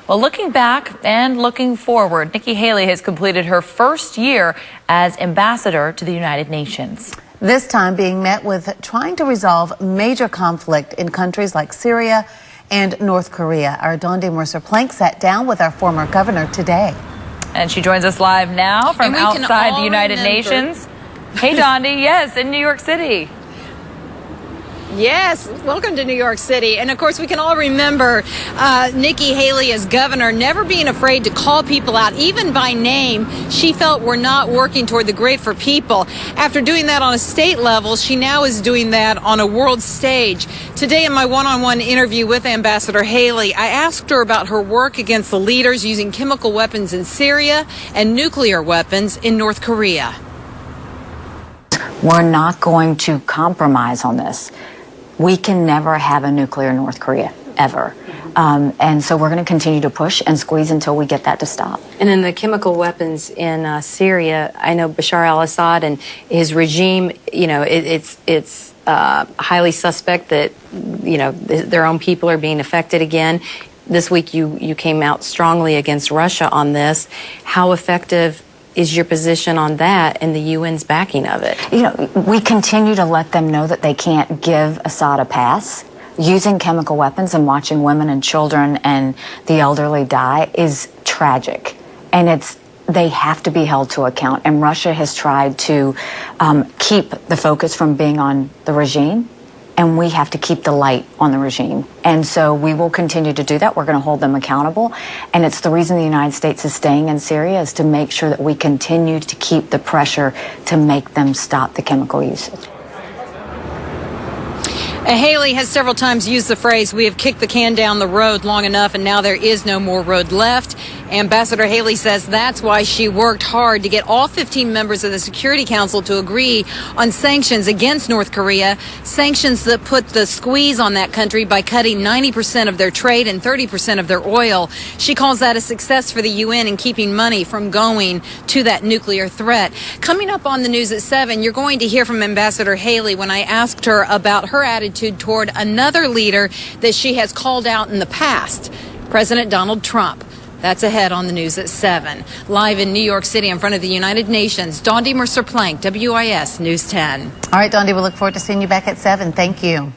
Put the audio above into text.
Well, looking back and looking forward, Nikki Haley has completed her first year as ambassador to the United Nations. This time being met with trying to resolve major conflict in countries like Syria and North Korea. Our Dawndy Mercer Plank sat down with our former governor today. And she joins us live now from outside the United Nations. Hey, Dawndy. Yes, in New York City. Yes, welcome to New York City. And of course, we can all remember Nikki Haley as governor never being afraid to call people out, even by name. She felt we're not working toward the great for people. After doing that on a state level, she now is doing that on a world stage. Today in my one-on-one interview with Ambassador Haley, I asked her about her work against the leaders using chemical weapons in Syria and nuclear weapons in North Korea. We're not going to compromise on this. We can never have a nuclear North Korea, ever. And so we're going to continue to push and squeeze until we get that to stop. And then the chemical weapons in Syria, I know Bashar al-Assad and his regime, you know, it's highly suspect that, you know, their own people are being affected again. This week you came out strongly against Russia on this. How effective is your position on that and the UN's backing of it? You know, we continue to let them know that they can't give Assad a pass. Using chemical weapons and watching women and children and the elderly die is tragic. And they have to be held to account. And Russia has tried to keep the focus from being on the regime. And we have to keep the light on the regime. And so we will continue to do that. We're going to hold them accountable. And it's the reason the United States is staying in Syria, is to make sure that we continue to keep the pressure to make them stop the chemical usage. Haley has several times used the phrase, "We have kicked the can down the road long enough and now there is no more road left." Ambassador Haley says that's why she worked hard to get all 15 members of the Security Council to agree on sanctions against North Korea, sanctions that put the squeeze on that country by cutting 90% of their trade and 30% of their oil. She calls that a success for the UN in keeping money from going to that nuclear threat. Coming up on the news at 7, you're going to hear from Ambassador Haley when I asked her about her attitude toward another leader that she has called out in the past, President Donald Trump. That's ahead on the news at 7. Live in New York City in front of the United Nations, Dawndy Mercer Plank, WIS News 10. All right, Dawndy, we look forward to seeing you back at 7. Thank you.